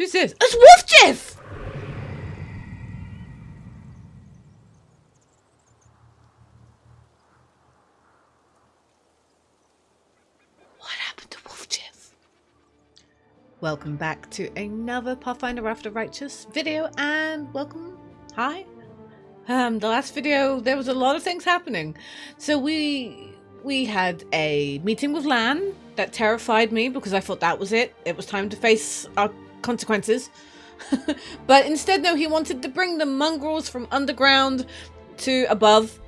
Who's this? It's Woljif! What happened to Woljif? Welcome back to another Pathfinder After Righteous video, and welcome. Hi. The last video, there was a lot of things happening. So we had a meeting with Lan that terrified me because I thought that was it. It was time to face our consequences. But instead, no, he wanted to bring the mongrels from underground to above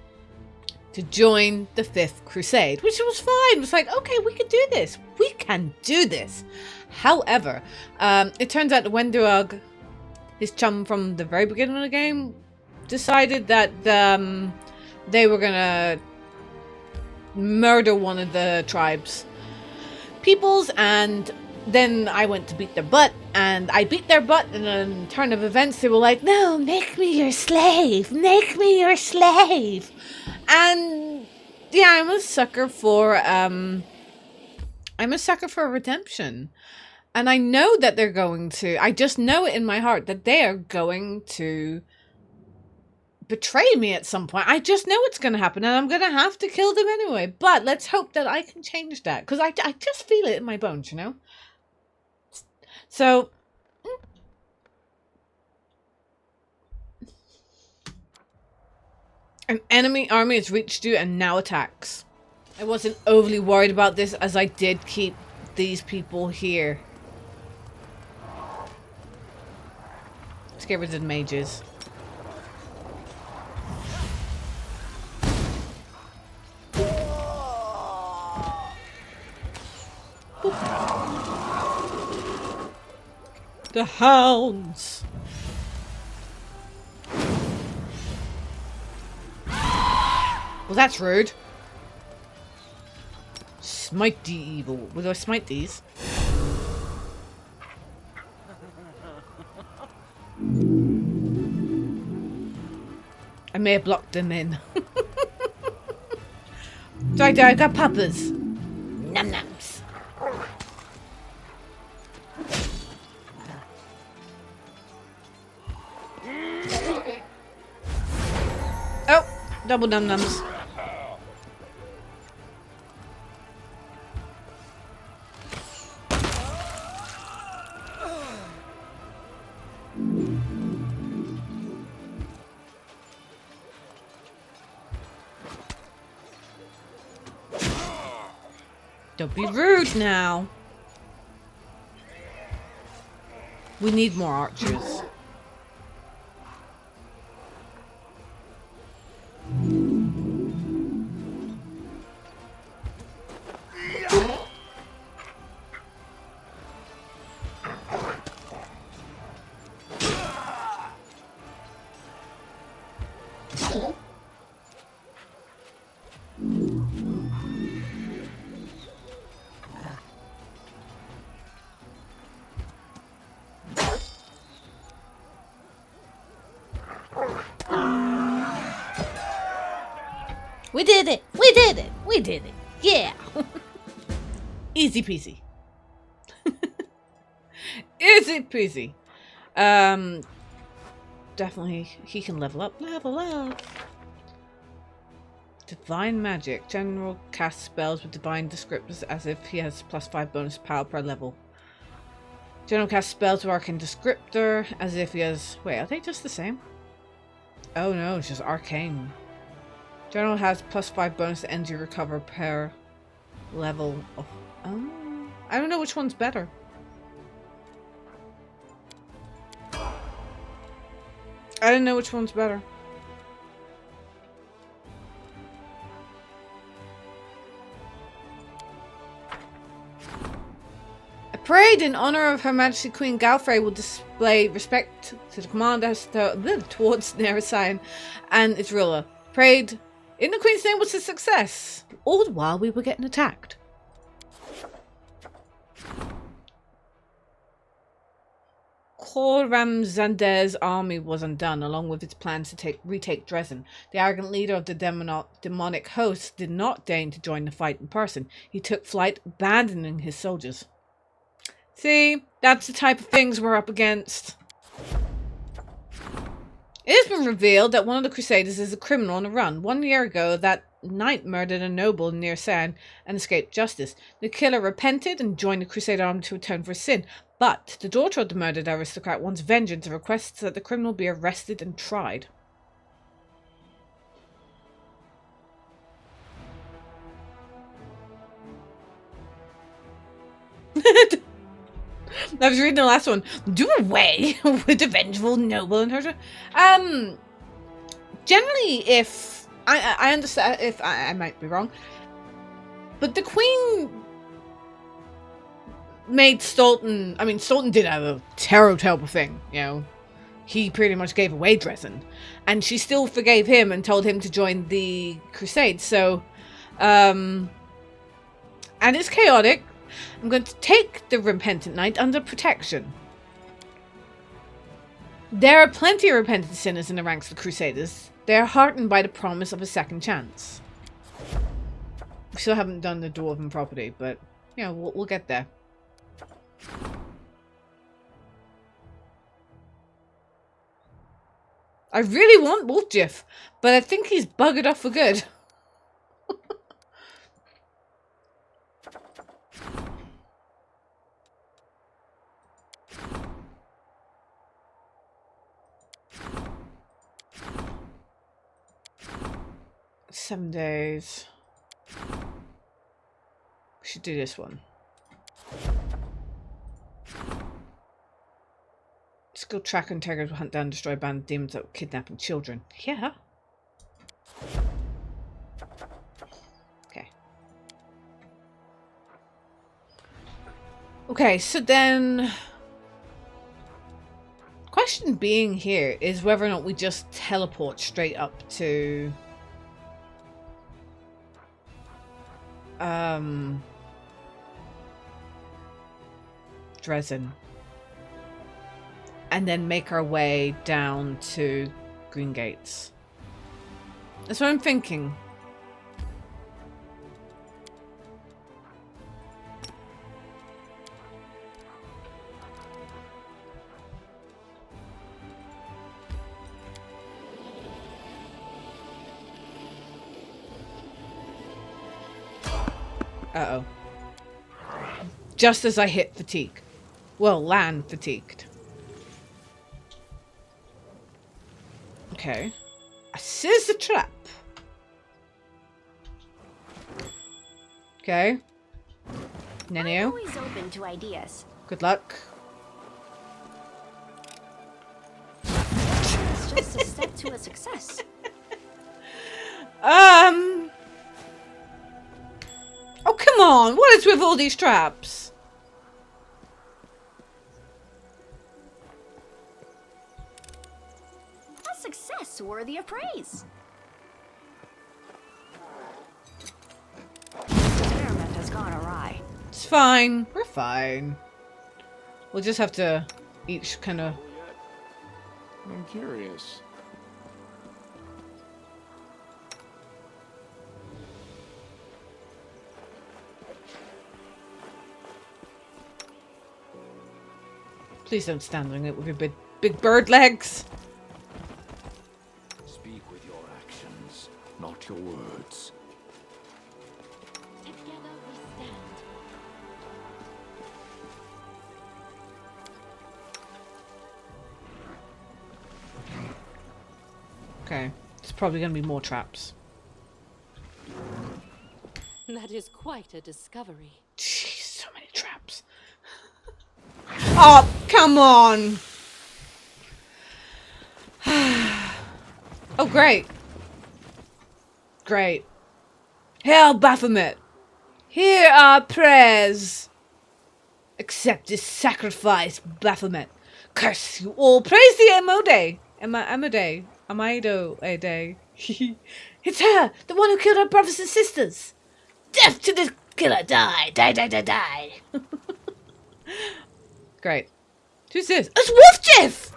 to join the 5th Crusade, which was fine. It was like, okay, we can do this. We can do this. However, it turns out that Wenduag, his chum from the very beginning of the game, decided that they were gonna murder one of the tribe's peoples, and then I went to beat their butt, and I beat their butt, and in a turn of events they were like, no, make me your slave, make me your slave. And yeah, I'm a sucker for redemption. And I know that they're going to, I just know it in my heart that they are going to betray me at some point. I just know it's going to happen, and I'm going to have to kill them anyway. But let's hope that I can change that, because I just feel it in my bones, you know? So, an enemy army has reached you and now attacks. I wasn't overly worried about this, as I did keep these people here. Let's get rid of the mages. The hounds! Well, that's rude. Smite the evil. Will I smite these? I may have blocked them in. Sorry, I got puppers. Num nums. Oh, double num nums. Don't be rude now. We need more archers. We did it! We did it! We did it! Yeah! Easy peasy. Easy peasy. Definitely he can level up. Level up! Divine magic. General casts spells with divine descriptors as if he has +5 bonus power per level. General casts spells with arcane descriptor as if he has... Wait, are they just the same? Oh no, it's just arcane. General has +5 bonus to energy recover per level. Oh, I don't know which one's better. I don't know which one's better. A parade in honor of Her Majesty Queen Galfrey will display respect to the commander towards Neresign and its ruler. Parade in the Queen's name was a success, all the while we were getting attacked. Khorramzadeh's army was undone, along with its plans to retake Dresden. The arrogant leader of the demonic host did not deign to join the fight in person. He took flight, abandoning his soldiers. See, that's the type of things we're up against. It has been revealed that one of the Crusaders is a criminal on the run. 1 year ago, that knight murdered a noble near San and escaped justice. The killer repented and joined the Crusader army to atone for his sin. But the daughter of the murdered aristocrat wants vengeance and requests that the criminal be arrested and tried. I was reading the last one. Do away with the vengeful noble and her. Generally, if I understand, if I might be wrong, but the Queen made Stolten. I mean, Stolten did have a terrible thing. You know, he pretty much gave away Dresden, and she still forgave him and told him to join the Crusades. So, and it's chaotic. I'm going to take the repentant knight under protection. There are plenty of repentant sinners in the ranks of the Crusaders. They are heartened by the promise of a second chance. We still haven't done the Dwarven property, but you know, we'll get there. I really want Woljif, but I think he's buggered off for good. Seven days. We should do this one. Let's go track and target, hunt down, destroy a band of demons that were kidnapping children. Yeah. Okay. Okay, so then... question being here is whether or not we just teleport straight up to... Dresden. And then make our way down to Green Gates. That's what I'm thinking. Uh-oh. Just as I hit fatigue. Well, land fatigued. Okay. A scissor trap. Okay. Nenio. I'm always open to ideas. Good luck. It's just a step to a success. Oh, come on. What is with all these traps? A success worthy of praise. Experiment has gone awry. It's fine. We're fine. We'll just have to each kind of... I'm curious. Please don't stand on it with your big bird legs. Speak with your actions, not your words. Together we stand. Okay. There's probably going to be more traps. That is quite a discovery. Jeez, so many traps. Oh, come on. Oh, great. Great. Hail Baphomet. Hear our prayers. Accept this sacrifice, Baphomet. Curse you all. Praise the Amode. Amode. Amado a day. It's her, the one who killed our brothers and sisters. Death to the killer. Die. Die, die, die, die. Great. Who's this? It's Woljif!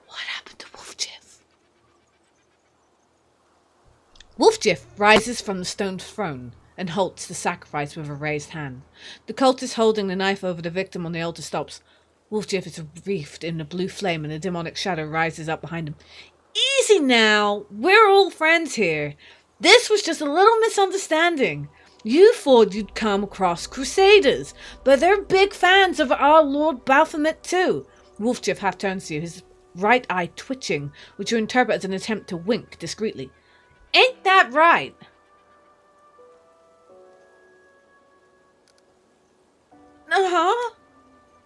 What happened to Woljif? Woljif rises from the stone throne and halts the sacrifice with a raised hand. The cultist holding the knife over the victim on the altar stops. Woljif is wreathed in a blue flame and a demonic shadow rises up behind him. Easy now, we're all friends here. This was just a little misunderstanding. You thought you'd come across crusaders, but they're big fans of our Lord Baphomet too. Woljif half turns to you, his right eye twitching, which you interpret as an attempt to wink discreetly. Ain't that right? Uh-huh.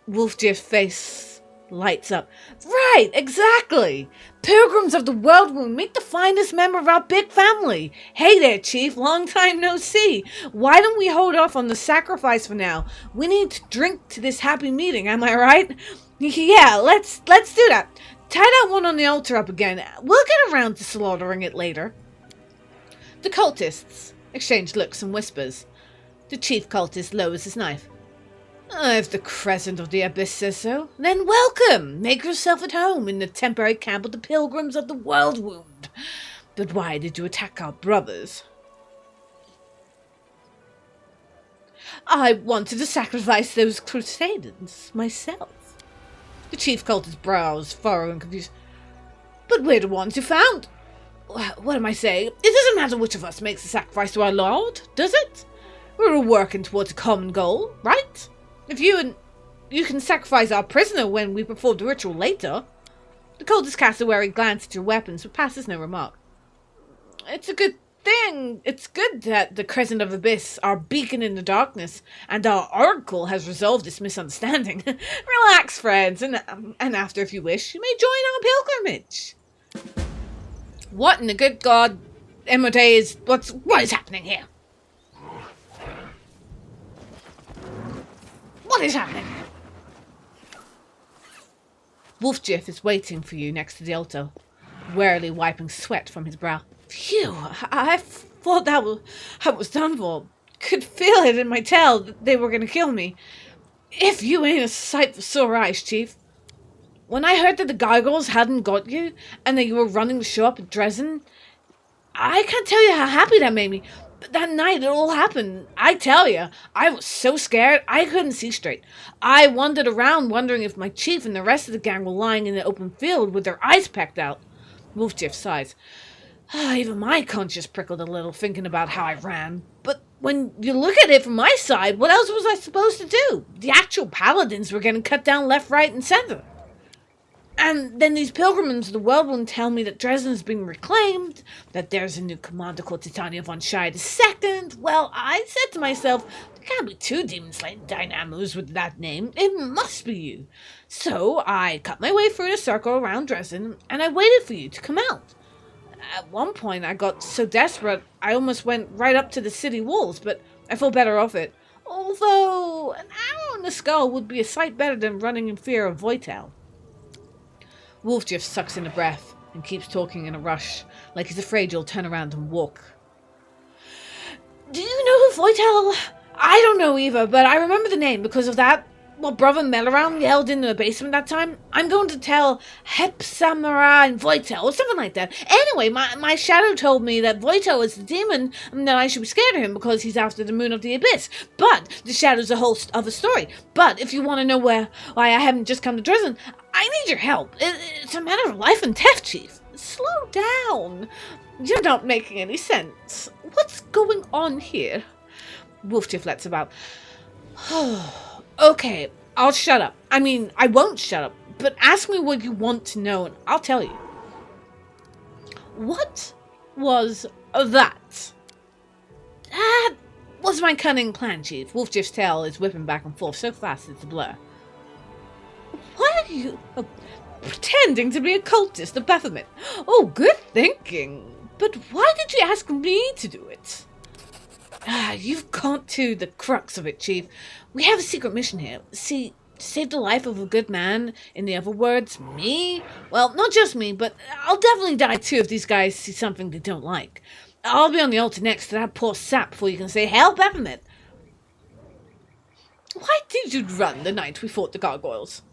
Woljif's face lights up. Right, exactly. Pilgrims of the World will meet the finest member of our big family. Hey there, Chief. Long time no see. Why don't we hold off on the sacrifice for now? We need to drink to this happy meeting, am I right? Yeah, let's do that. Tie that one on the altar up again. We'll get around to slaughtering it later. The cultists exchange looks and whispers. The chief cultist lowers his knife. If the Crescent of the Abyss says so, then welcome! Make yourself at home in the temporary camp of the Pilgrims of the World Wound. But why did you attack our brothers? I wanted to sacrifice those crusaders myself. The chief cultist's brows furrow in confusion. But we're the ones you found. What am I saying? It doesn't matter which of us makes the sacrifice to our Lord, does it? We're all working towards a common goal, right? If you can sacrifice our prisoner when we perform the ritual later. The cultist casts a wary glance at your weapons, but passes no remark. It's a good thing. It's good that the Crescent of Abyss, our beacon in the darkness, and our oracle has resolved this misunderstanding. Relax, friends, and after, if you wish, you may join our pilgrimage. What in the good God, Emode, is what is happening here? What is happening? Woljif is waiting for you next to the altar, warily wiping sweat from his brow. Phew, I thought I was done for. Could feel it in my tail that they were going to kill me. If you ain't a sight for sore eyes, Chief. When I heard that the gargoyles hadn't got you, and that you were running the show up at Dresden, I can't tell you how happy that made me. But that night it all happened. I tell you, I was so scared I couldn't see straight. I wandered around wondering if my chief and the rest of the gang were lying in the open field with their eyes pecked out. Woljif sighs. Even my conscience prickled a little thinking about how I ran. But when you look at it from my side, what else was I supposed to do? The actual paladins were getting cut down left, right, and center. And then these pilgrims of the world will tell me that Dresden's been reclaimed, that there's a new commander called Titania von Shire II. Well, I said to myself, there can't be two demon-slaying dynamos with that name. It must be you. So I cut my way through the circle around Dresden, and I waited for you to come out. At one point, I got so desperate, I almost went right up to the city walls, but I felt better off it. Although, an arrow in the skull would be a sight better than running in fear of Voitel. Woljif sucks in a breath and keeps talking in a rush, like he's afraid you'll turn around and walk. Do you know who Voitel? I don't know either, but I remember the name because of that. What brother Melaram yelled in the basement that time. I'm going to tell Hepsamara and Voitel, or something like that. Anyway, my shadow told me that Voitel is the demon and that I should be scared of him because he's after the moon of the abyss. But the shadow's a whole other story. But if you want to know why I haven't just come to Dresden, I need your help. It's a matter of life and death, Chief. Slow down. You're not making any sense. What's going on here? Woljif lets about. Okay, I'll shut up. I mean, I won't shut up, but ask me what you want to know and I'll tell you. What was that? That was my cunning plan, Chief. Woljif's tail is whipping back and forth so fast it's a blur. What are you pretending to be a cultist of Baphomet? Oh, good thinking. But why did you ask me to do it? You've got to the crux of it, Chief. We have a secret mission here. See, to save the life of a good man, in the other words, me. Well, not just me, but I'll definitely die too if these guys see something they don't like. I'll be on the altar next to that poor sap before you can say, "Hail Baphomet." Why did you run the night we fought the gargoyles?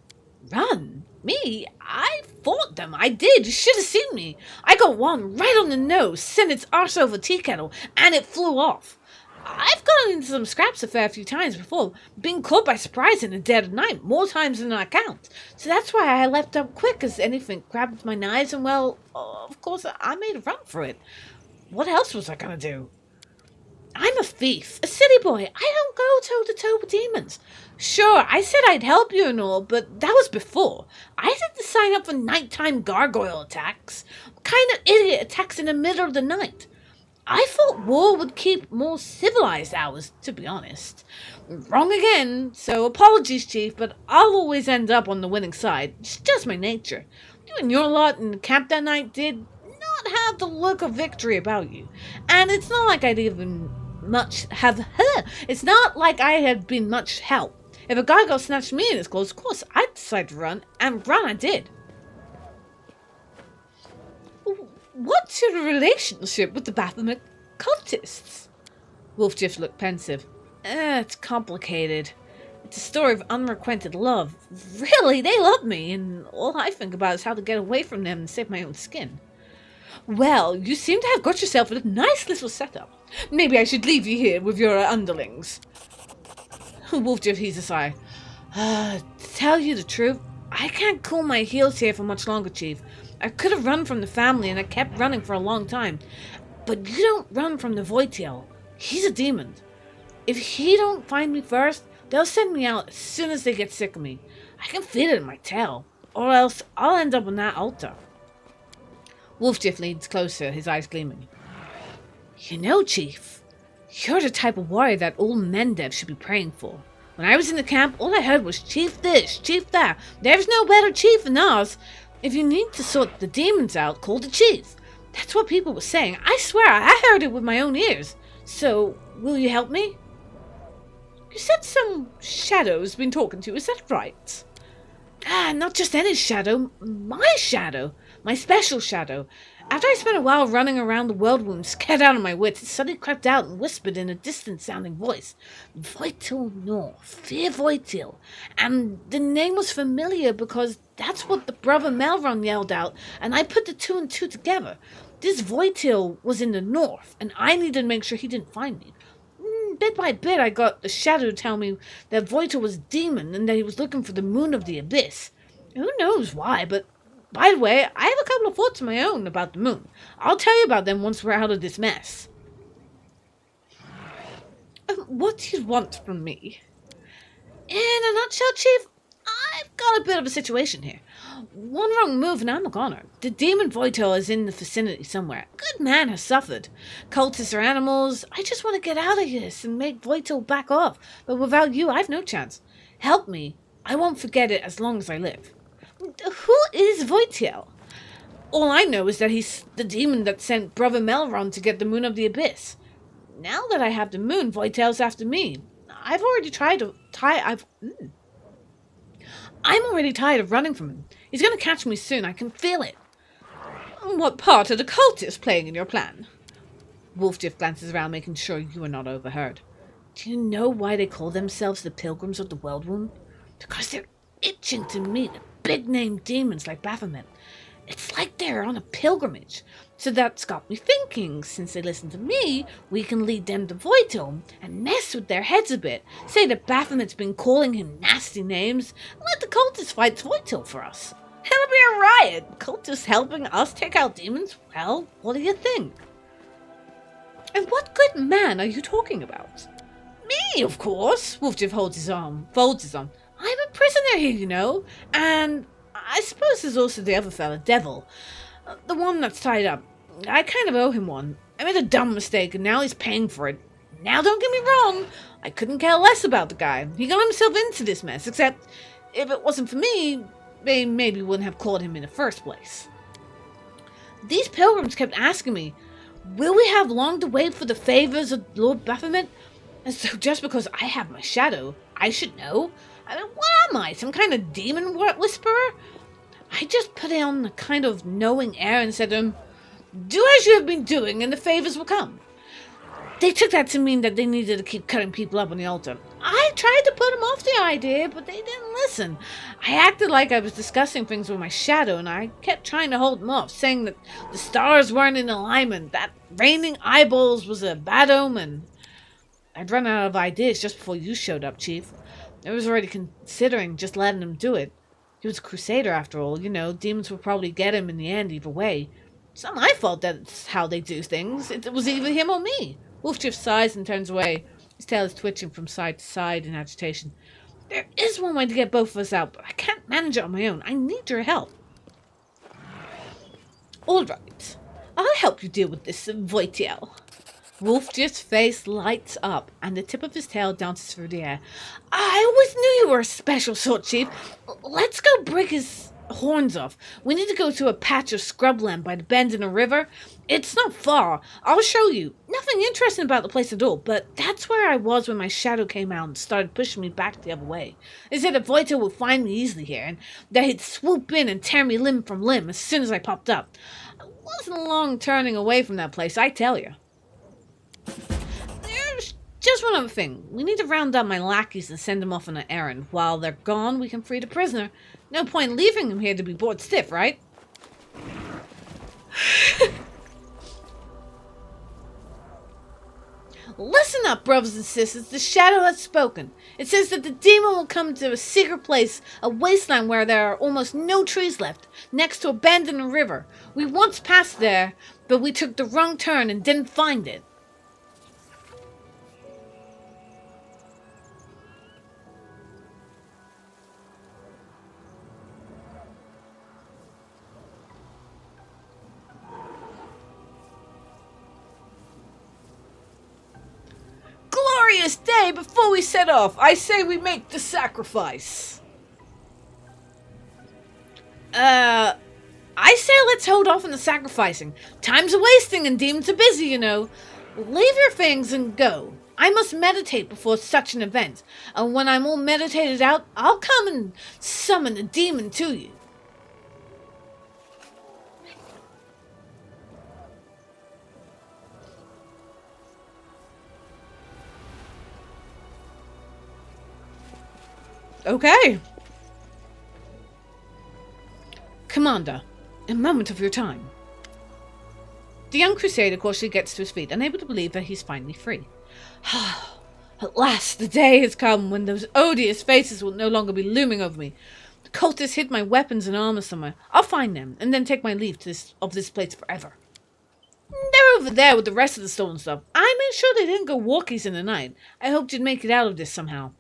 Run? Me? I fought them. I did. You should have seen me. I got one right on the nose, sent its arse over a tea kettle, and it flew off. I've gotten into some scraps a fair few times before, being caught by surprise in the dead of night, more times than I count. So that's why I leapt up quick as anything grabbed my knives, and well, of course, I made a run for it. What else was I gonna do? I'm a thief, a city boy. I don't go toe-to-toe with demons. Sure, I said I'd help you and all, but that was before. I didn't sign up for nighttime gargoyle attacks. What kind of idiot attacks in the middle of the night? I thought war would keep more civilized hours, to be honest. Wrong again, so apologies, Chief, but I'll always end up on the winning side. It's just my nature. You and your lot in the camp that night did not have the look of victory about you. And it's not like it's not like I had been much help. If a gargoyle snatched me in his clothes, of course I'd decide to run, and run I did. What's your relationship with the Baphomet cultists? Woljif looked pensive. It's complicated. It's a story of unrequited love. Really, they love me, and all I think about is how to get away from them and save my own skin. Well, you seem to have got yourself a nice little setup. Maybe I should leave you here with your underlings. Woljif heaved a sigh. To tell you the truth, I can't cool my heels here for much longer, Chief. I could have run from the family, and I kept running for a long time. But you don't run from the Voitiel. He's a demon. If he don't find me first, they'll send me out as soon as they get sick of me. I can feel it in my tail, or else I'll end up on that altar. Woljif leans closer, his eyes gleaming. You know, Chief, you're the type of warrior that old Mendev should be praying for. When I was in the camp, all I heard was Chief this, Chief that. There's no better chief than ours. If you need to sort the demons out, call the chief. That's what people were saying. I swear, I heard it with my own ears. So, will you help me? You said some shadow's been talking to you, is that right? Not just any shadow, my shadow. My special shadow. After I spent a while running around the world womb, scared out of my wits, it suddenly crept out and whispered in a distant-sounding voice, Voitil North, fear Voitil. And the name was familiar because that's what the brother Melron yelled out, and I put the two and two together. This Voitil was in the north, and I needed to make sure he didn't find me. Bit by bit, I got the shadow to tell me that Voitil was a demon and that he was looking for the moon of the abyss. Who knows why, but by the way, I have a couple of thoughts of my own about the moon. I'll tell you about them once we're out of this mess. What do you want from me? In a nutshell, Chief, I've got a bit of a situation here. One wrong move and I'm a goner. The demon Voitil is in the vicinity somewhere. A good man has suffered. Cultists are animals. I just want to get out of this and make Voitil back off. But without you, I've no chance. Help me. I won't forget it as long as I live. Who is Voitiel? All I know is that he's the demon that sent Brother Melron to get the moon of the abyss. Now that I have the moon, Voitel's after me. I'm already tired of running from him. He's going to catch me soon. I can feel it. What part are the cultists playing in your plan? Woljif glances around, making sure you are not overheard. Do you know why they call themselves the Pilgrims of the World Womb? Because they're itching to meet big-name demons like Baphomet. It's like they're on a pilgrimage. So that's got me thinking, since they listen to me, we can lead them to Voitil and mess with their heads a bit. Say that Baphomet's been calling him nasty names, and let the cultists fight Voitil for us. It'll be a riot. Cultists helping us take out demons? Well, what do you think? And what good man are you talking about? Me, of course. Woljif folds his arm. I'm a prisoner here, you know, and I suppose there's also the other fella, Devil, the one that's tied up. I kind of owe him one. I made a dumb mistake, and now he's paying for it. Now, don't get me wrong, I couldn't care less about the guy. He got himself into this mess, except if it wasn't for me, they maybe wouldn't have caught him in the first place. These pilgrims kept asking me, will we have long to wait for the favors of Lord Baphomet? And so just because I have my shadow, I should know. I mean, what am I, some kind of demon whisperer? I just put on a kind of knowing air and said to him, do as you have been doing and the favors will come. They took that to mean that they needed to keep cutting people up on the altar. I tried to put them off the idea, but they didn't listen. I acted like I was discussing things with my shadow, and I kept trying to hold them off, saying that the stars weren't in alignment, that raining eyeballs was a bad omen. I'd run out of ideas just before you showed up, Chief. I was already considering just letting him do it. He was a crusader after all, demons would probably get him in the end either way. It's not my fault that's how they do things. It was either him or me. Woljif sighs and turns away. His tail is twitching from side to side in agitation. There is one way to get both of us out, but I can't manage it on my own. I need your help. All right. I'll help you deal with this, Voitiel. Woljif's face lights up, and the tip of his tail dances through the air. I always knew you were a special sort, Chief. Let's go break his horns off. We need to go to a patch of scrubland by the bend in the river. It's not far. I'll show you. Nothing interesting about the place at all, but that's where I was when my shadow came out and started pushing me back the other way. They said that Voitiel would find me easily here, and that he'd swoop in and tear me limb from limb as soon as I popped up. I wasn't long turning away from that place, I tell you. There's just one other thing. We need to round up my lackeys and send them off on an errand. While they're gone, we can free the prisoner. No point leaving him here to be bored stiff, right? Listen up, brothers and sisters. The shadow has spoken. It says that the demon will come to a secret place, a wasteland where there are almost no trees left, next to a bend in the river. We once passed there, but we took the wrong turn and didn't find it. Glorious day before we set off. I say we make the sacrifice. I say let's hold off on the sacrificing. Time's a wasting and demons are busy, Leave your things and go. I must meditate before such an event. And when I'm all meditated out, I'll come and summon a demon to you. Okay. Commander, a moment of your time. The young crusader cautiously gets to his feet, unable to believe that he's finally free. At last, the day has come when those odious faces will no longer be looming over me. The cultists hid my weapons and armor somewhere. I'll find them, and then take my leave of this place forever. They're over there with the rest of the stolen stuff. I made sure they didn't go walkies in the night. I hoped you'd make it out of this somehow.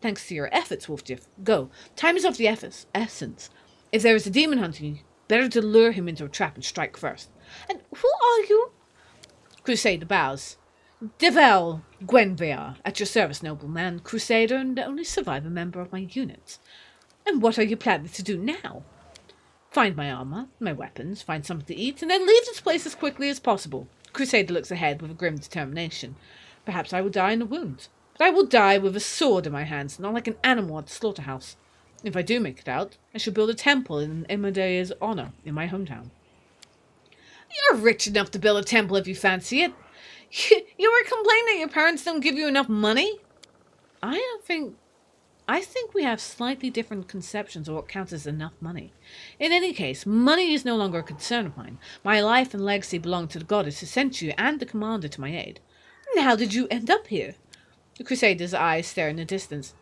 Thanks to your efforts, Woljif. Go. Time is of the essence. If there is a demon hunting you, better to lure him into a trap and strike first. And who are you? Crusader bows. Devel Gwenvear, at your service, nobleman, crusader, and the only survivor member of my unit. And what are you planning to do now? Find my armor, my weapons, find something to eat, and then leave this place as quickly as possible. Crusader looks ahead with a grim determination. Perhaps I will die in a wound. But I will die with a sword in my hands, not like an animal at the slaughterhouse. If I do make it out, I shall build a temple in Imadea's honor in my hometown. You're rich enough to build a temple if you fancy it. You were complaining that your parents don't give you enough money? I think we have slightly different conceptions of what counts as enough money. In any case, money is no longer a concern of mine. My life and legacy belong to the goddess who sent you and the commander to my aid. And how did you end up here? The crusader's eyes stare in the distance.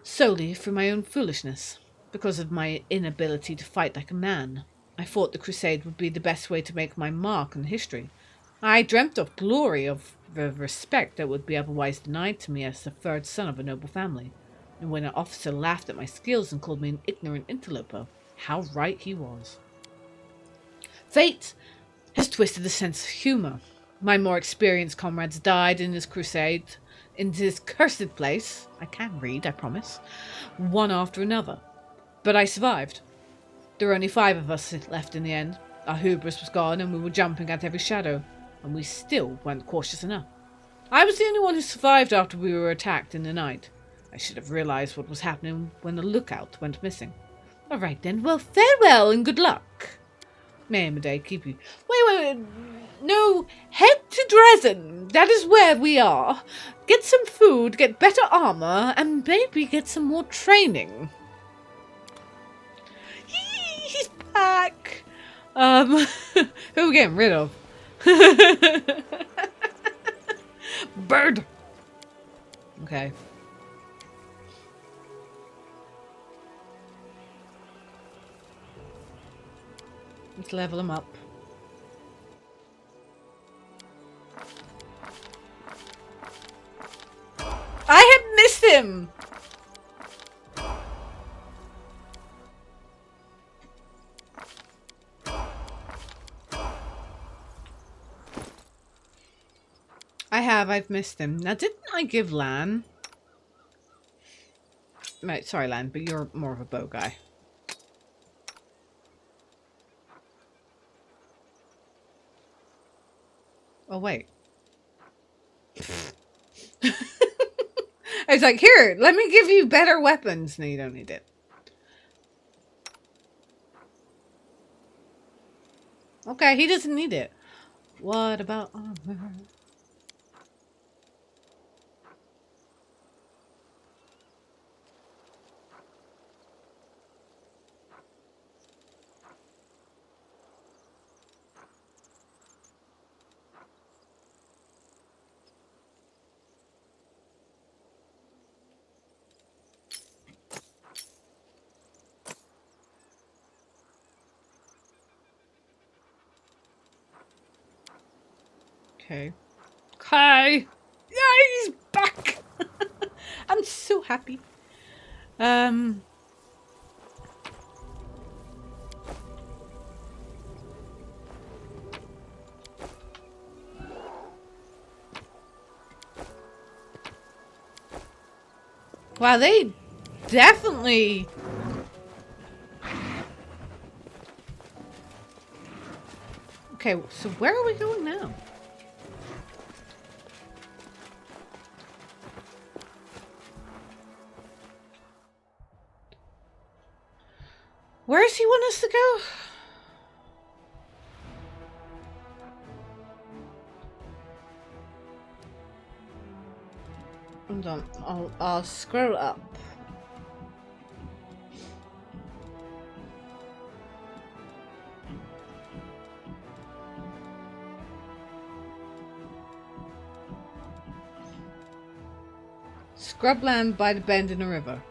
Solely through my own foolishness. Because of my inability to fight like a man. I thought the crusade would be the best way to make my mark in history. I dreamt of glory, of the respect that would be otherwise denied to me as the third son of a noble family. And when an officer laughed at my skills and called me an ignorant interloper, how right he was. Fate has twisted the sense of humour. My more experienced comrades died in this crusade, in this cursed place. I can read, I promise. One after another. But I survived. There were only 5 of us left in the end. Our hubris was gone and we were jumping at every shadow. And we still weren't cautious enough. I was the only one who survived after we were attacked in the night. I should have realized what was happening when the lookout went missing. All right then, well, farewell and good luck. May Amade keep you. Wait. No, head to Dresden. That is where we are. Get some food, get better armor, and maybe get some more training. Yee, he's back. Who are we getting rid of? Bird. Okay. Let's level him up. I have missed him! I've missed him. Now, didn't I give Lan? Right, sorry, Lan, but you're more of a bow guy. Oh, wait. I was like, here, let me give you better weapons. No, you don't need it. Okay, he doesn't need it. What about armor? Okay. Okay. Yeah, he's back. I'm so happy. Wow, they definitely... Okay, so where are we going now? Where does he want us to go? Hold on, I'll scroll up. Scrubland by the bend in the river.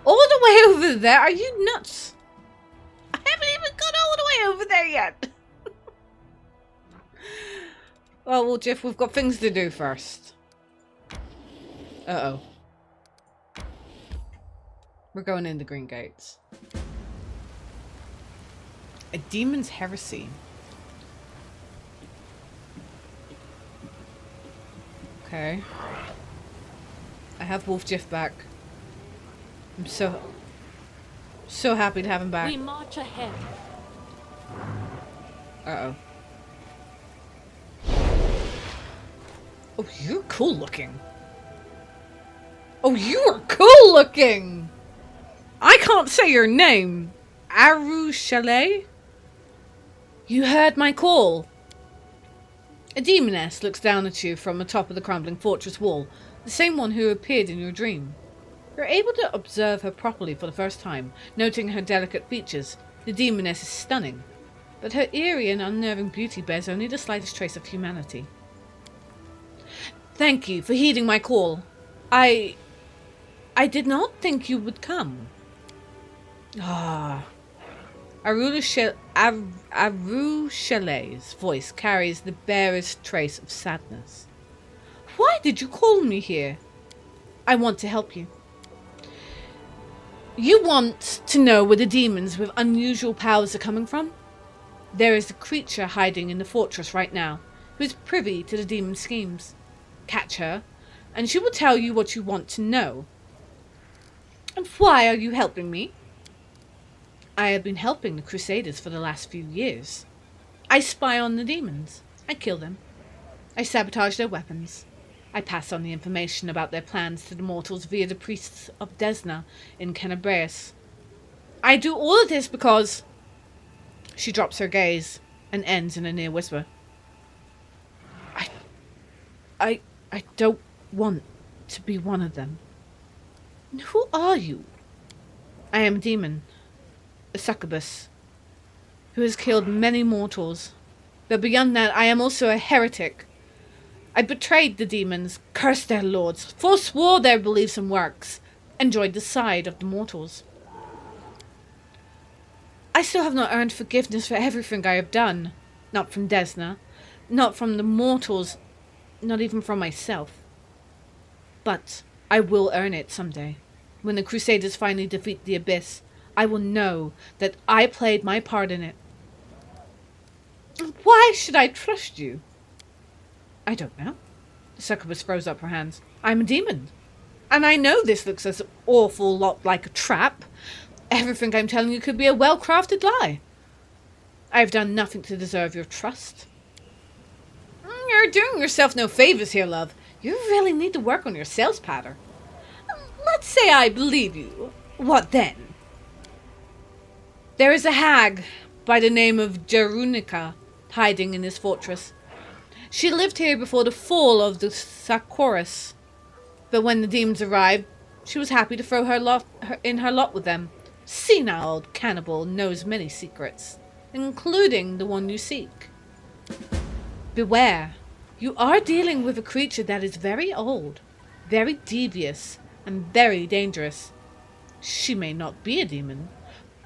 All the way over there? Are you nuts? I haven't even got all the way over there yet. Well, Woljif, we've got things to do first. Uh-oh. We're going in the Green Gates. A demon's heresy. Okay. I have Woljif back. I'm so happy to have him back. We march ahead. Uh-oh. Oh, you're cool looking. Oh, you are cool looking! I can't say your name. Chalet? You heard my call. A demoness looks down at you from the top of the crumbling fortress wall, the same one who appeared in your dream. You're able to observe her properly for the first time, noting her delicate features. The demoness is stunning, but her eerie and unnerving beauty bears only the slightest trace of humanity. Thank you for heeding my call. I did not think you would come. Ah. Chalet's voice carries the barest trace of sadness. Why did you call me here? I want to help you. You want to know where the demons with unusual powers are coming from? There is a creature hiding in the fortress right now, who is privy to the demon schemes. Catch her, and she will tell you what you want to know. And why are you helping me? I have been helping the Crusaders for the last few years. I spy on the demons. I kill them. I sabotage their weapons. I pass on the information about their plans to the mortals via the priests of Desna in Kenabreus. I do all of this because... She drops her gaze and ends in a near whisper. I don't want to be one of them. Who are you? I am a demon, a succubus, who has killed many mortals. But beyond that, I am also a heretic. I betrayed the demons, cursed their lords, forswore their beliefs and works, and joined the side of the mortals. I still have not earned forgiveness for everything I have done. Not from Desna, not from the mortals, not even from myself. But I will earn it someday. When the Crusaders finally defeat the Abyss, I will know that I played my part in it. Why should I trust you? I don't know. The succubus throws up her hands. I'm a demon. And I know this looks an awful lot like a trap. Everything I'm telling you could be a well-crafted lie. I have done nothing to deserve your trust. You're doing yourself no favors here, love. You really need to work on your sales pattern. Let's say I believe you. What then? There is a hag by the name of Jerunica hiding in this fortress. She lived here before the fall of the Sakoris. But when the demons arrived, she was happy to throw her lot with them. Senile old cannibal knows many secrets, including the one you seek. Beware. You are dealing with a creature that is very old, very devious, and very dangerous. She may not be a demon,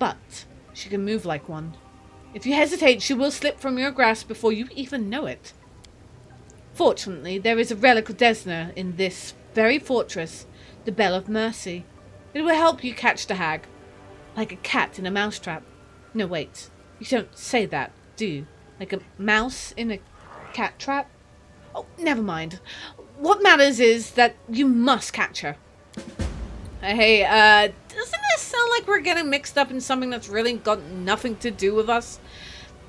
but she can move like one. If you hesitate, she will slip from your grasp before you even know it. Fortunately, there is a relic of Desna in this very fortress, the Bell of Mercy. It will help you catch the hag, like a cat in a mousetrap. No, wait, you don't say that, do you? Like a mouse in a cat trap? Oh, never mind. What matters is that you must catch her. Hey, doesn't this sound like we're getting mixed up in something that's really got nothing to do with us?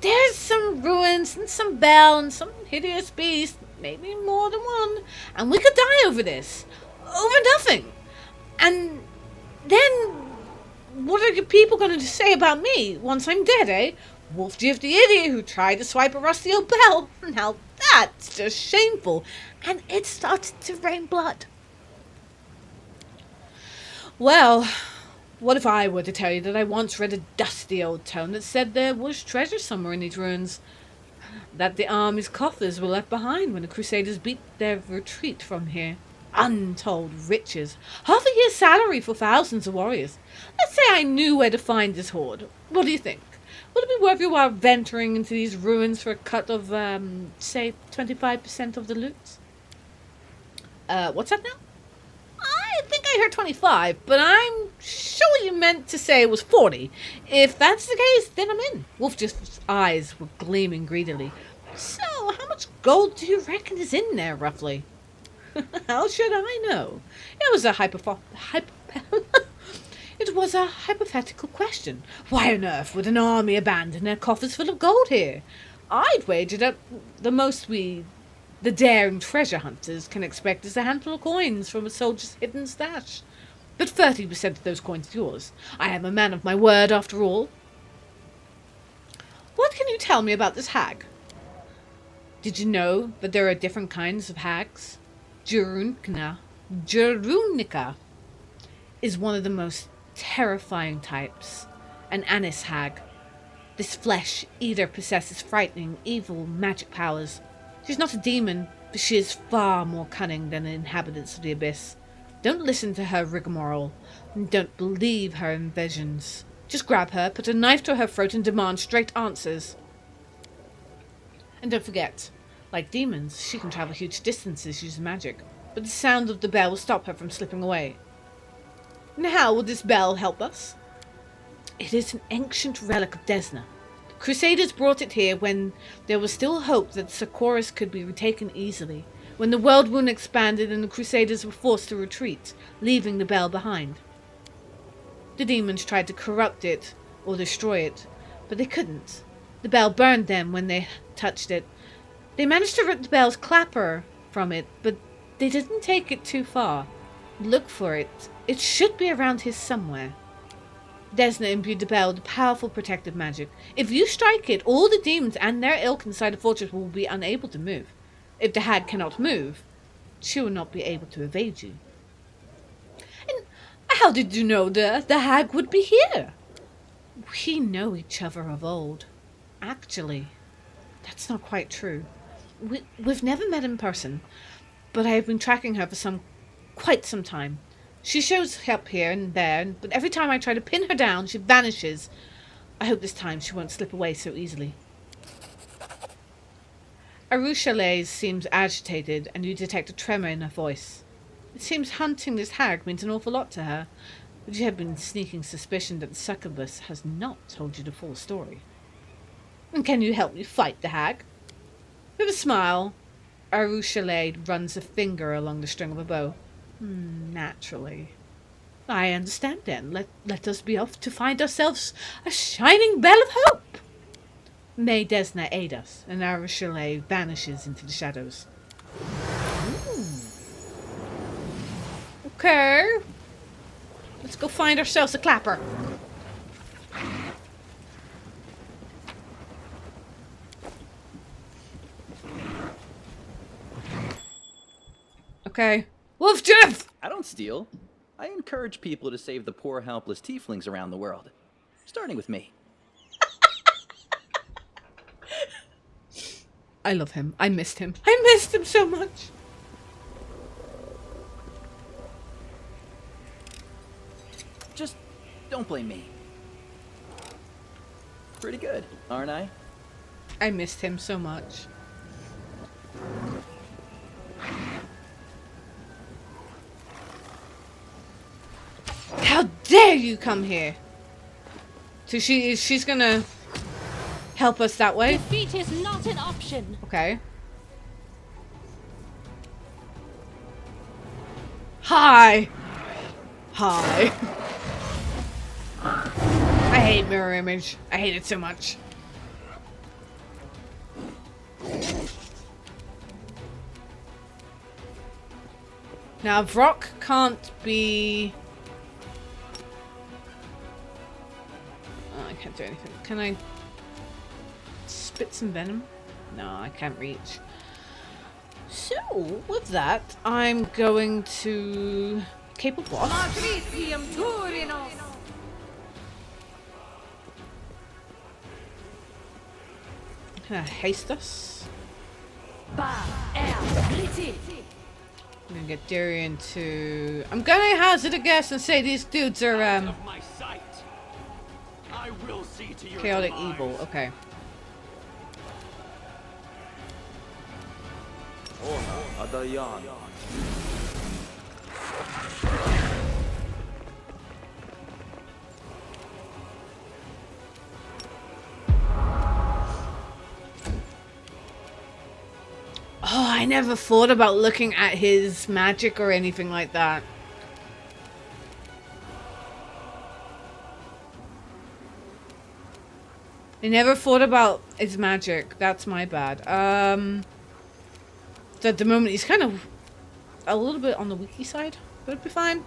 There's some ruins and some bell and some hideous beast, maybe more than one, and we could die over this. Over nothing. And then, what are your people going to say about me once I'm dead, eh? Woljif the idiot who tried to swipe a rusty old bell. Now that's just shameful. And it started to rain blood. Well, what if I were to tell you that I once read a dusty old tome that said there was treasure somewhere in these ruins? That the army's coffers were left behind when the Crusaders beat their retreat from here. Untold riches. Half a year's salary for thousands of warriors. Let's say I knew where to find this hoard. What do you think? Would it be worth your while venturing into these ruins for a cut of, say, 25% of the loot? What's that now? I think I heard 25, but I'm sure you meant to say it was 40. If that's the case, then I'm in. Woljif's eyes were gleaming greedily. So, how much gold do you reckon is in there, roughly? How should I know? It was a It was a hypothetical question. Why on earth would an army abandon their coffers full of gold here? I'd wager that the most the daring treasure hunters can expect is a handful of coins from a soldier's hidden stash. But 30% of those coins are yours. I am a man of my word, after all. What can you tell me about this hag? Did you know that there are different kinds of hags? Jerunica is one of the most terrifying types, an Anis hag. This flesh eater possesses frightening, evil magic powers. She's not a demon, but she is far more cunning than the inhabitants of the Abyss. Don't listen to her rigmarole, and don't believe her visions. Just grab her, put a knife to her throat, and demand straight answers. And don't forget, like demons, she can travel huge distances using magic, but the sound of the bell will stop her from slipping away. And how will this bell help us? It is an ancient relic of Desna. The Crusaders brought it here when there was still hope that Sakoris could be retaken easily, when the world wound expanded and the Crusaders were forced to retreat, leaving the bell behind. The demons tried to corrupt it or destroy it, but they couldn't. The bell burned them when they touched it. They managed to rip the bell's clapper from it, but they didn't take it too far. Look for it. It should be around here somewhere. Desna imbued the bell with powerful protective magic. If you strike it, all the demons and their ilk inside the fortress will be unable to move. If the hag cannot move, she will not be able to evade you. And how did you know the hag would be here? We know each other of old. Actually, that's not quite true. We've never met in person, but I have been tracking her for quite some time. She shows up here and there, but every time I try to pin her down, she vanishes. I hope this time she won't slip away so easily. Arushales seems agitated, and you detect a tremor in her voice. It seems hunting this hag means an awful lot to her, but you have been sneaking suspicion that the succubus has not told you the full story. And can you help me fight the hag? With a smile, Arushales runs a finger along the string of a bow. Naturally. I understand then. Let us be off to find ourselves a shining bell of hope. May Desna aid us, and Arushales vanishes into the shadows. Okay. Let's go find ourselves a clapper. Okay. Woljif! I don't steal. I encourage people to save the poor, helpless tieflings around the world. Starting with me. I love him. I missed him. I missed him so much. Just don't blame me. Pretty good, aren't I? I missed him so much. How dare you come here? So she's gonna help us that way? Defeat is not an option. Okay. Hi! Hi. I hate mirror image. I hate it so much. Now, Vrock can't be... Oh, I can't do anything. Can I spit some venom? No, I can't reach. So, with that, I'm going to... Cape of Wasps. Can I haste us? I'm gonna get Darian to... I'm gonna hazard a guess and say these dudes are, chaotic evil. Okay. Oh, I never thought about looking at his magic or anything like that. I never thought about his magic. That's my bad. So at the moment he's kind of a little bit on the weaky side, but it'll be fine.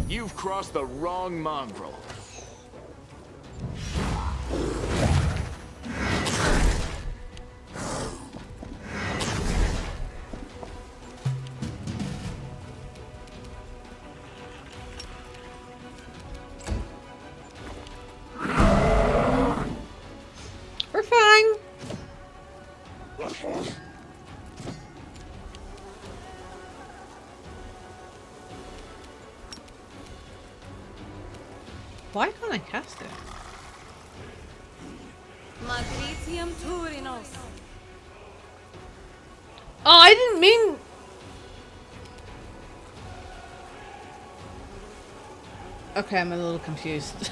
You've crossed the wrong mongrel. We're fine. Why can't I cast it? Oh, I didn't mean... Okay, I'm a little confused.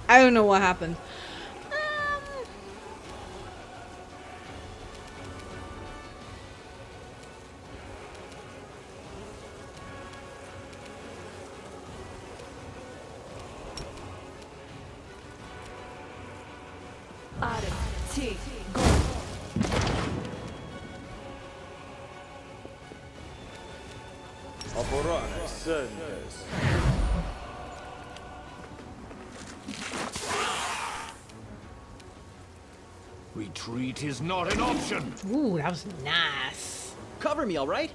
I don't know what happened. Retreat is not an option. Ooh, that was nice. Cover me, all right?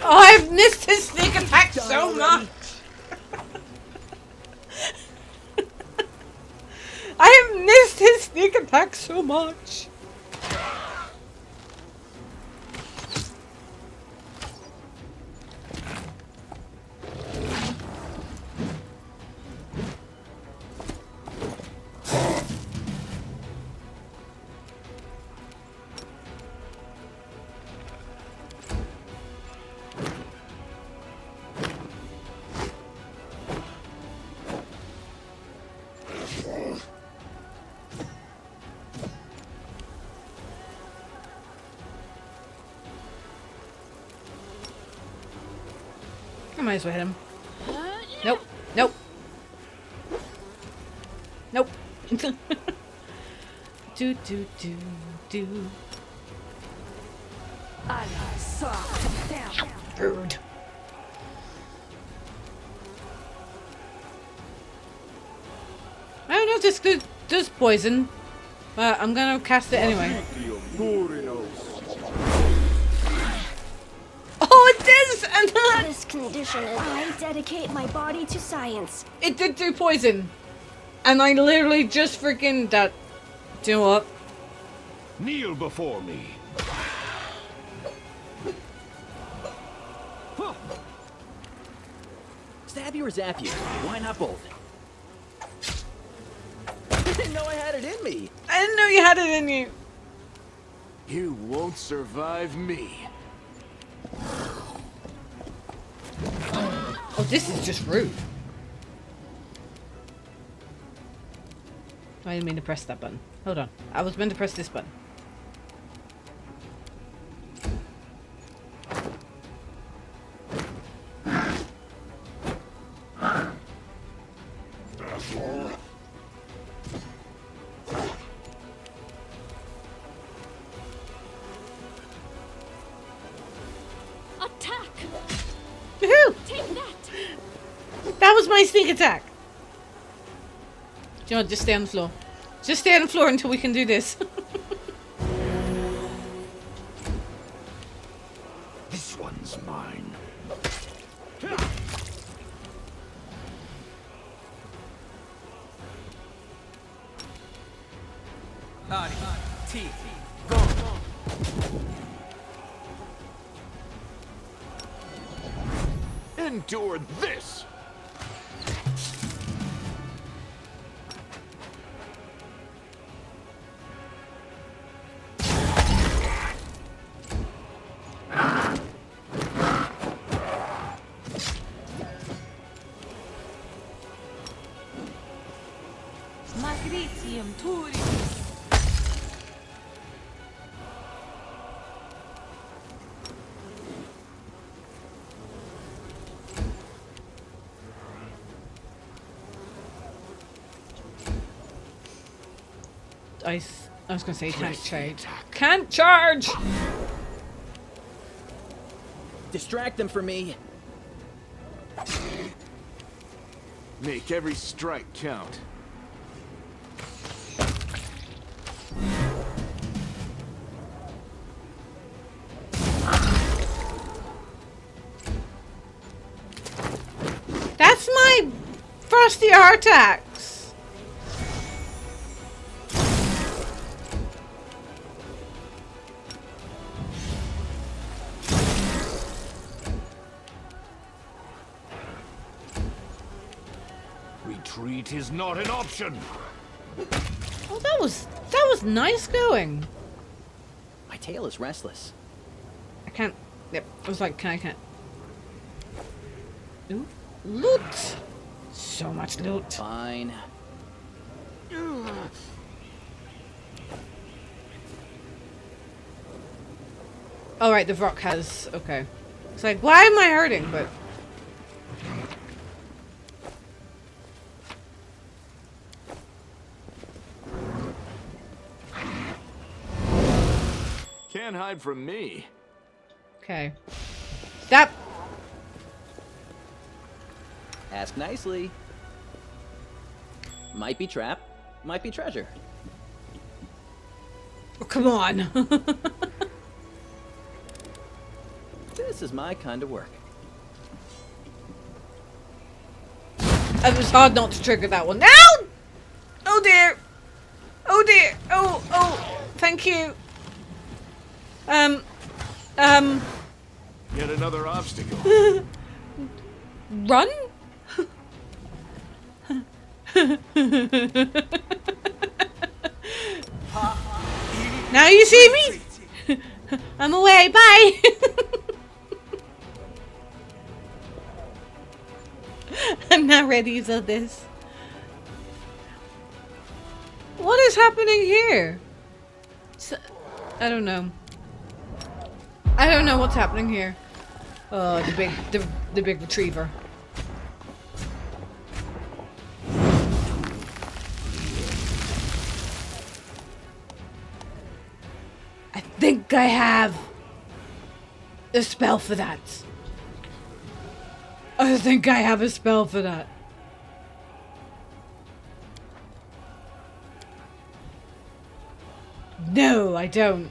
Oh, I've missed his sneak attack so much. I have missed his sneak attack so much. I might as well hit him. Nope. Nope. Nope. do do do do. Rude. I don't know if this does poison, but I'm gonna cast it anyway. Oh, it does! And then This condition is... I dedicate my body to science. it did do poison, and I literally just freaking that. Do you know what? Kneel before me. Stab you or zap you? Why not both? I didn't know I had it in me. I didn't know you had it in you. You won't survive me. Oh, this is just rude. I didn't mean to press that button. Hold on. I was meant to press this button. Attack! Woohoo! Take that! That was my sneak attack. Do you know what? Just stay on the floor. Just stay on the floor until we can do this. This one's mine. Endure this. Magritium Turis. I was gonna say can't charge. Can't charge! Distract them for me. Make every strike count. That's my frosty Artax. Retreat is not an option. Oh, that was nice going. My tail is restless. I can't. Yep. I was like, I can't. Ooh, loot. So much loot. Fine. Oh right, the rock has. Okay. It's like, why am I hurting? But Can't hide from me. okay. That Ask nicely. Might be trap, might be treasure. Oh, come on. This is my kind of work. It was hard not to trigger that one. No! Oh dear. Oh dear. Oh. Thank you. Yet another obstacle. Run? Now you see me? I'm away. Bye. I'm not ready for this. What is happening here? I don't know. I don't know what's happening here. Oh, the big retriever. I think I have a spell for that. I think I have a spell for that. No, I don't.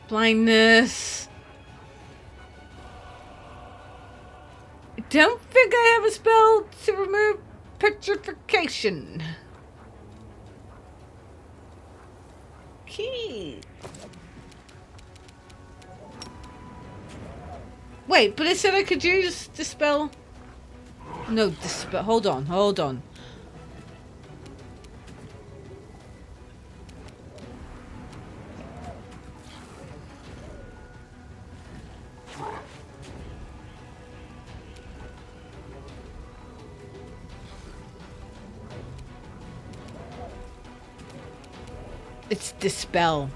Blindness. I don't think I have a spell to remove petrification. Okay. Wait, but it said I could use dispel. No, dispel. Hold on. It's dispel.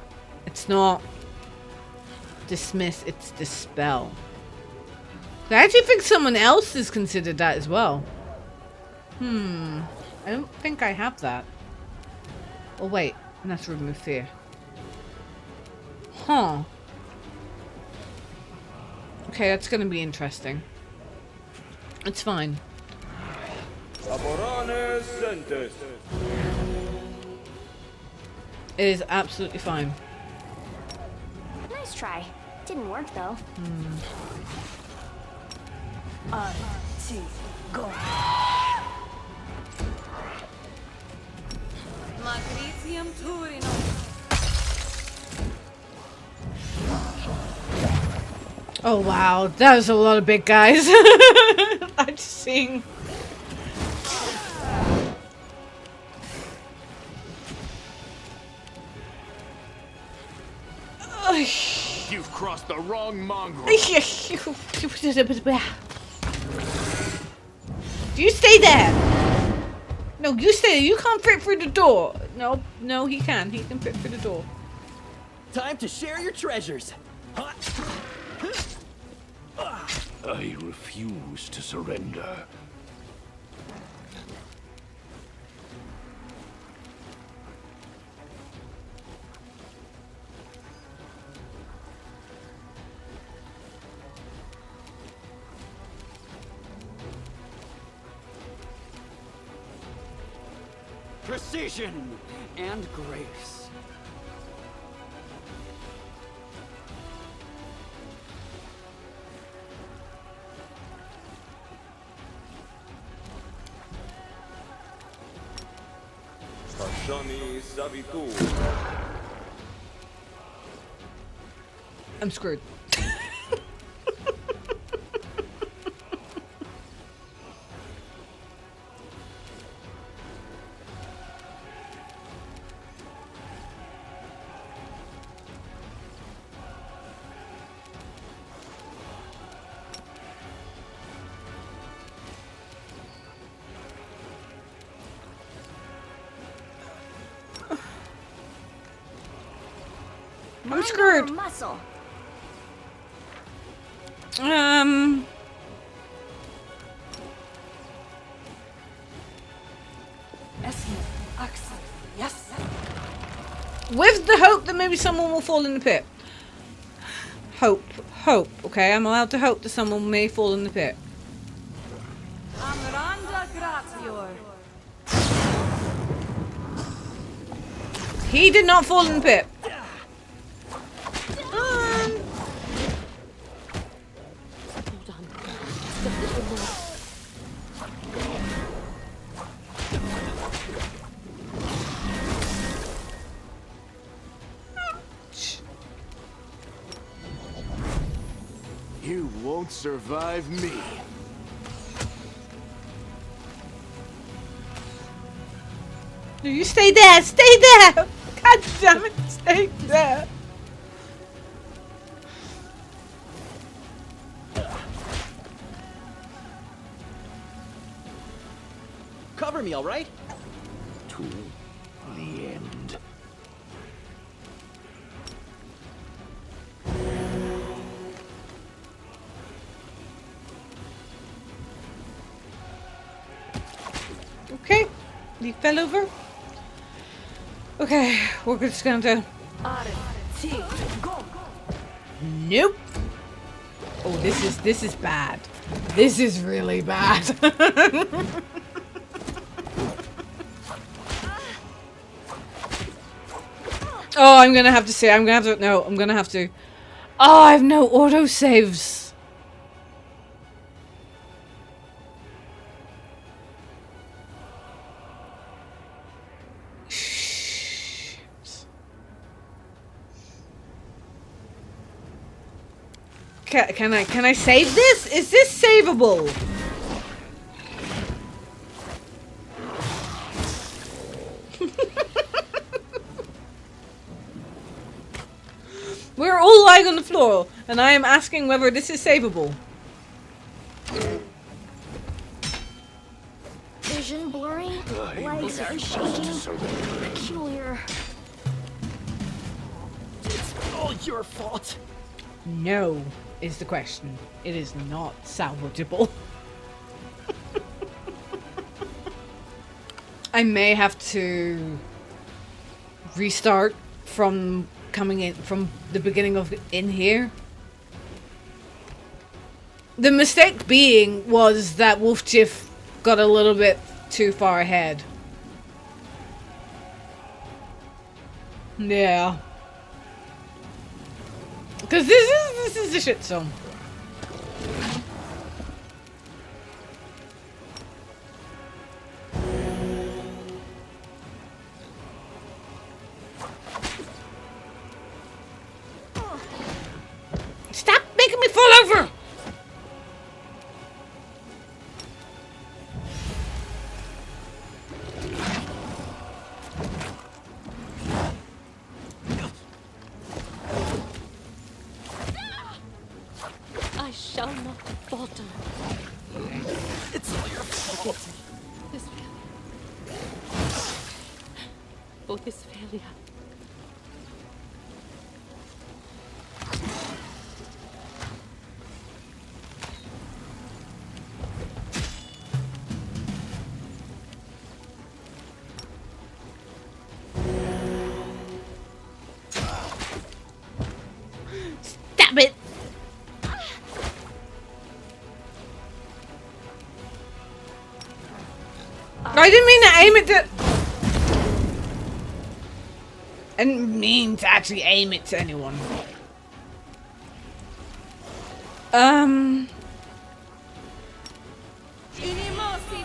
It's not dismiss, it's dispel. I actually think someone else is considered that as well. I don't think I have that. Oh wait, that's remove fear. Huh. Okay, that's gonna be interesting. It's fine. It is absolutely fine. Nice try. Didn't work though. Go. Magritium Turino. Oh wow, that was a lot of big guys. I'm just seeing. You've crossed the wrong mongrel. You stay there. No, you stay there. You can't fit through the door. No, he can. He can fit through the door. Time to share your treasures. I refuse to surrender. Precision and grace. I'm screwed. I'm Find screwed. more muscle. Yes. With the hope that maybe someone will fall in the pit. Hope. Okay, I'm allowed to hope that someone may fall in the pit. Amranda gratior. He did not fall in the pit. You won't survive me. No, you stay there. Stay there. God damn it. Stay there. Cover me, all right? To the end. Okay. He fell over. Okay. We're just gonna do... Nope. Oh, this is bad. This is really bad. Oh, I'm gonna have to say. I'm gonna have to. Oh, I have no auto saves. Can I save this? Is this savable? We're all lying on the floor, and I am asking whether this is savable. Vision blurry, legs are shaking, peculiar. It's all your fault. No, is the question. It is not salvageable. I may have to restart from coming in from the beginning of in here. The mistake being was that Woljif got a little bit too far ahead. Yeah. Because this is a shit zone. Stop making me fall over! I shall not falter. It's all your fault. This failure. For this failure. Stop it! I didn't mean to aim it to... I didn't mean to actually aim it to anyone. Inimosi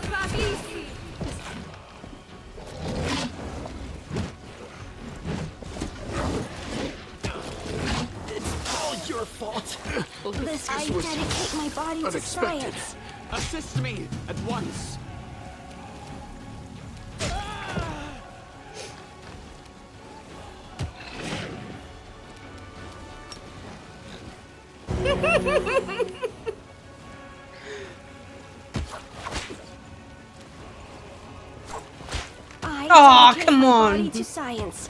pravisi. It's all your fault. This I dedicate my body to unexpected. science. Assist me at once. I Aw, dedicate come my on. body to science.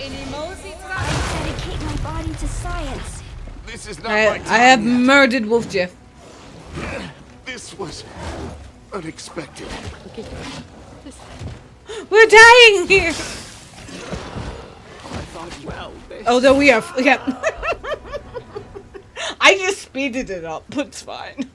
I dedicate my body to science. This is not my time I have yet. murdered Woljif. This was unexpected. Okay. This We're dying here. I thought, well, this... Although we are, yeah. I just speeded it up. It's fine.